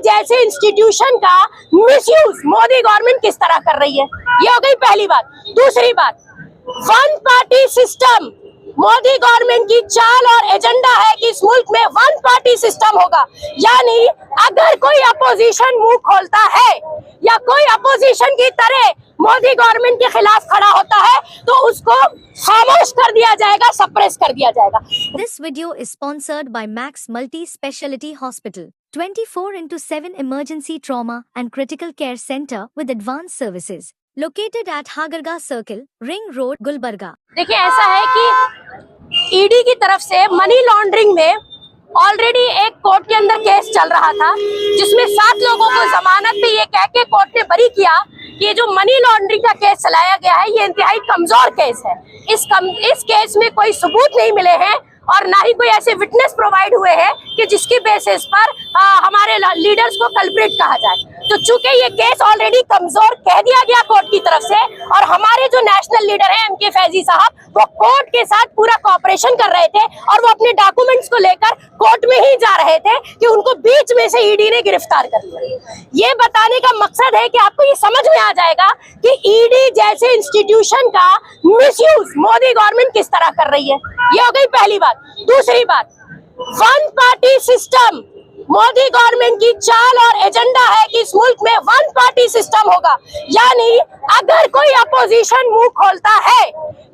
जैसे इंस्टीट्यूशन का misuse Modi government किस तरह कर रही है, ये हो गई पहली बात। दूसरी बात, one party system, Modi government की चाल और एजेंडा है कि इस मुल्क में वन पार्टी सिस्टम होगा, यानी अगर कोई अपोजिशन मुंह खोलता है या कोई अपोजिशन की तरह मोदी गवर्नमेंट के खिलाफ खड़ा होता है तो उसको खामोश कर दिया जाएगा, सप्रेस कर दिया जाएगा। This video is sponsored by Max Multi-Speciality Hospital, 24/7 emergency trauma and critical care center with advanced services, located at Hagarga Circle, Ring Road, Gulbarga. देखिए, ऐसा है कि ईडी की तरफ से मनी लॉन्ड्रिंग में ऑलरेडी एक कोर्ट के अंदर केस चल रहा था, जिसमें 7 लोगों को जमानत पे ये कह के कोर्ट ने बरी किया कि ये जो मनी लॉन्ड्रिंग का केस चलाया गया है ये इंतहाई कमजोर केस है। इस केस में कोई सबूत नहीं मिले हैं और ना ही कोई ऐसे विटनेस प्रोवाइड हुए हैं कि जिसकी बेसिस पर हमारे लीडर्स को कल्प्रिट कहा जाए। तो चूंकि ये केस ऑलरेडी कमजोर कह दिया गया कोर्ट की तरफ से, और हमारे जो नेशनल लीडर हैं एमके फैजी साहब, वो कोर्ट के साथ पूरा कोऑपरेशन कर रहे थे और वो अपने डॉक्यूमेंट्स को लेकर कोर्ट में ही जा रहे थे कि उनको बीच में से ईडी ने गिरफ्तार कर लिया। ये बताने का मकसद है कि आपको ये समझ में आ जाएगा कि ईडी जैसे इंस्टीट्यूशन का मिसयूज मोदी गवर्नमेंट किस तरह कर रही है, ये हो गई पहली बात। दूसरी बात, one party system, Modi government की चाल और एजेंडा है कि इस मुल्क में वन पार्टी सिस्टम होगा, यानी अगर कोई अपोजिशन मुंह खोलता है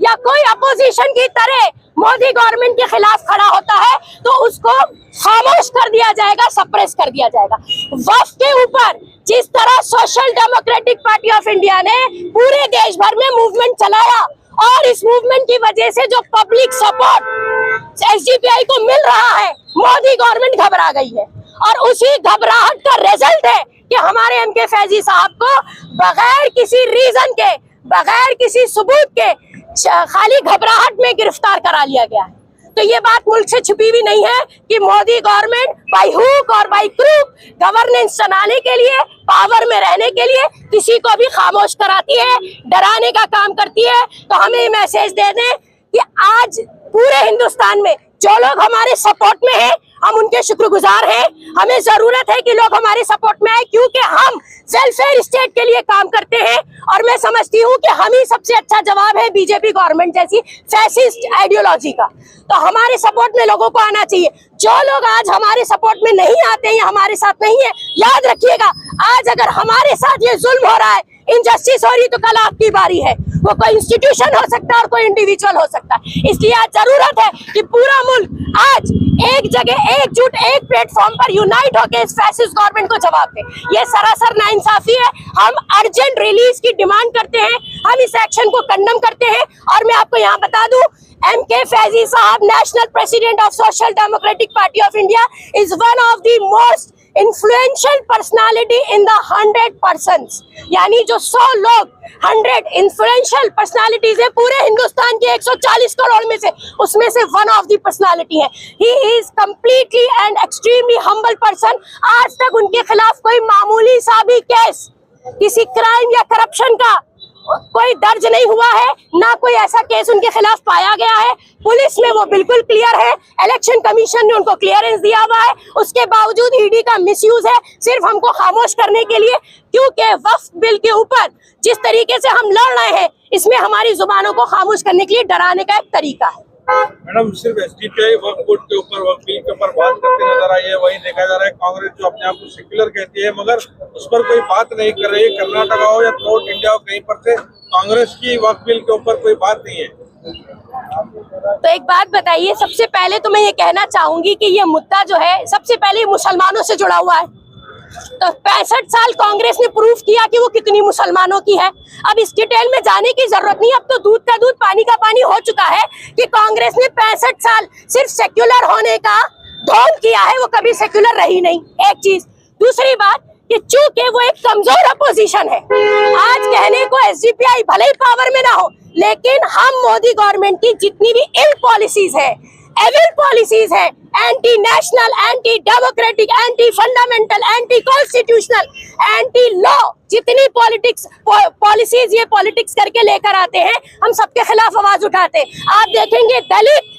या कोई अपोजिशन की तरह मोदी गवर्नमेंट के खिलाफ खड़ा होता है तो उसको खामोश कर दिया जाएगा, सप्रेस कर दिया जाएगा। वक्फ के ऊपर जिस तरह social democratic party of India ने पूरे देश भर में मूवमेंट चलाया और इस मूवमेंट की वजह से जो पब्लिक सपोर्ट एसडीपीआई को मिल रहा है, मोदी गवर्नमेंट घबरा गई है और उसी घबराहट का रिजल्ट है कि हमारे एमके फैजी साहब को बगैर किसी रीजन के, बगैर किसी सबूत के, खाली घबराहट में गिरफ्तार करा लिया गया है। तो ये बात मुल्क से छुपी भी नहीं है कि मोदी गवर्नमेंट बाय हुक और बाय क्रूक गवर्नेंस चलाने के लिए, पावर में रहने के लिए किसी को भी खामोश कराती है, डराने का काम करती है। तो हमें मैसेज दे दें कि आज पूरे हिंदुस्तान में जो लोग हमारे सपोर्ट में हैं, हम उनके शुक्रगुजार हैं। हमें जरूरत है कि लोग हमारे सपोर्ट में आए, क्योंकि हम वेलफेयर स्टेट के लिए काम करते हैं और मैं समझती हूँ कि हम ही सबसे अच्छा जवाब है बीजेपी गवर्नमेंट जैसी फैसिस्ट आइडियोलॉजी का। तो हमारे सपोर्ट में लोगों को आना चाहिए। जो लोग आज हमारे सपोर्ट में नहीं आते हैं या हमारे साथ नहीं है, याद रखिएगा, आज अगर हमारे साथ ये जुल्म हो रहा है, इनजस्टिस हो रही, तो कल आपकी बारी है। वो कोई इंस्टीट्यूशन हो सकता है और कोई इंडिविजुअल हो सकता है। इसलिए आज जरूरत है कि पूरा मुल्क आज एक जगह एकजुट, एक प्लेटफॉर्म पर यूनाइट होकर इस फैसिस्ट गवर्नमेंट को जवाब दे। ये सरासर नाइंसाफी है। हम अर्जेंट रिलीज की डिमांड करते हैं, हम इस एक्शन को कंडम करते हैं। और मैं आपको यहाँ बता दूं, एमके फैजी साहब, national president of social democratic party of India, is one of the most influential personality in the 100%, यानी जो 100 लोग 100 इन्फ्लुएंशियल पर्सनालिटीज है पूरे हिंदुस्तान के 140 करोड़ में से, उसमें से वन ऑफ द पर्सनालिटी है। He is completely and extremely humble person. आज तक उनके खिलाफ कोई मामूली सा भी केस किसी क्राइम या करप्शन का कोई दर्ज नहीं हुआ है, ना कोई ऐसा केस उनके खिलाफ पाया गया है। पुलिस में वो बिल्कुल क्लियर है, इलेक्शन कमीशन ने उनको क्लियरेंस दिया हुआ है। उसके बावजूद ईडी का मिसयूज है सिर्फ हमको खामोश करने के लिए, क्योंकि वक्फ बिल के ऊपर जिस तरीके से हम लड़ रहे हैं, इसमें हमारी जुबानों को खामोश करने के लिए डराने का एक तरीका है। मैडम, सिर्फ एसडीपीआई वक्फ बोर्ड के ऊपर, वक्फ बिल के ऊपर बात करते नजर आई है। वही देखा जा रहा है कांग्रेस जो अपने आप को सेक्युलर कहती है, मगर उस पर कोई बात नहीं कर रही है। कर्नाटका हो या थ्रू आउट इंडिया हो, कहीं पर से कांग्रेस की वक्फ बिल के ऊपर कोई बात नहीं है। तो एक बात बताइए, सबसे पहले तो मैं ये कहना चाहूंगी कि ये मुद्दा जो है सबसे पहले मुसलमानों से जुड़ा हुआ है। तो 65 साल कांग्रेस ने प्रूफ किया कि वो कितनी मुसलमानों की है। अब इस डिटेल में जाने की जरूरत नहीं, अब तो दूध का दूध पानी का पानी हो चुका है कि कांग्रेस ने 65 साल सिर्फ सेक्युलर होने का ढोंग किया है, वो कभी सेक्युलर रही नहीं, एक चीज। दूसरी बात कि चूंकि वो एक कमजोर अपोजिशन है, आज कहने को एसडीपीआई भले ही पावर में ना हो, लेकिन हम मोदी गवर्नमेंट की जितनी भी इल पॉलिसीज है, एविल पॉलिसीज है, anti national, anti democratic, anti fundamental, anti constitutional, anti law, जितनी पॉलिसीज ये पॉलिटिक्स करके लेकर आते हैं, हम सबके खिलाफ आवाज उठाते हैं। आप देखेंगे दलित,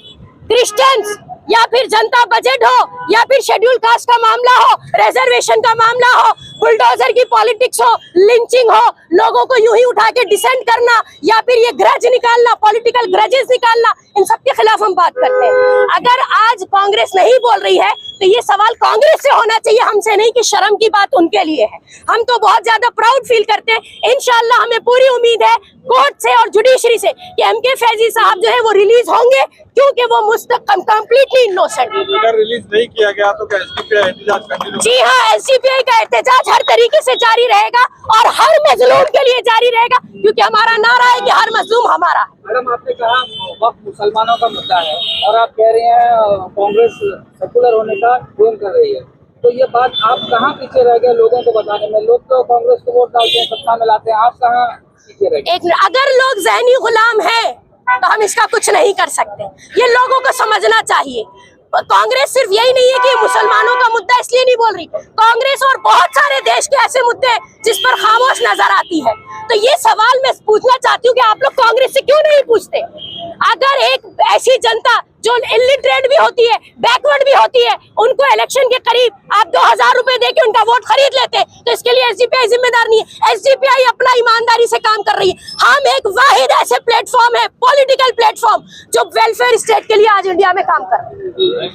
क्रिश्चियंस, या फिर जनता बजट हो, या फिर शेड्यूल कास्ट का मामला हो, रिजर्वेशन का मामला हो, बुलडोजर की पॉलिटिक्स हो, लिंचिंग हो, लोगों को यूं ही उठा के डिसेंड करना, या फिर ये ग्रज निकालना, पॉलिटिकल ग्रजेस निकालना, इन सब के खिलाफ हम बात करते हैं। अगर आज कांग्रेस नहीं बोल रही है तो ये सवाल कांग्रेस से होना चाहिए, हमसे नहीं, कि शर्म की बात उनके लिए है। हम तो बहुत ज्यादा प्राउड फील करते हैं। इंशाल्लाह हमें पूरी उम्मीद है कोर्ट से और जुडिशरी से कि एमके फैजी साहब जो है वो रिलीज होंगे, क्योंकि वो कंप्लीटली इनोसेंट। अगर रिलीज नहीं किया गया तो क्या एसडीपीआई एहतजाज कंटिन्यू? जी हाँ, एसडीपीआई का एहतजाज हर तरीके से जारी रहेगा और हर मजलूम के लिए जारी रहेगा, क्योंकि हमारा नारा है कि हर मजलूम हमारा है। मैडम, आपने कहा वक्त मुसलमानों का मुद्दा है और आप कह रहे हैं कांग्रेस सेकुलर होने का ढोंग कर रही है, तो ये बात आप कहाँ पीछे रह गए लोगों को बताने में? लोग तो कांग्रेस को वोट डालते हैं, सत्ता में लाते हैं, आप कहाँ पीछे रह गए? अगर लोग ज़हनी गुलाम हैं तो हम इसका कुछ नहीं कर सकते, ये लोगों को समझना चाहिए। कांग्रेस सिर्फ यही नहीं है कि मुसलमानों का मुद्दा इसलिए नहीं बोल रही, कांग्रेस और बहुत सारे देश के ऐसे मुद्दे हैं जिस पर खामोश नजर आती है। तो ये सवाल मैं पूछना चाहती हूँ कि आप लोग कांग्रेस से क्यों नहीं पूछते? अगर एक ऐसी जनता जो इलिटरेट भी होती है, बैकवर्ड भी होती है, उनको इलेक्शन के करीब आप 2000 रुपए देके उनका वोट खरीद लेते हैं, तो इसके लिए एसडीपीआई जिम्मेदार नहीं है। एसडीपीआई अपना ईमानदारी से काम कर रही है। हम एक वाहिद ऐसे प्लेटफॉर्म है, पॉलिटिकल प्लेटफॉर्म, जो वेलफेयर स्टेट के लिए आज इंडिया में काम कर रहे हैं।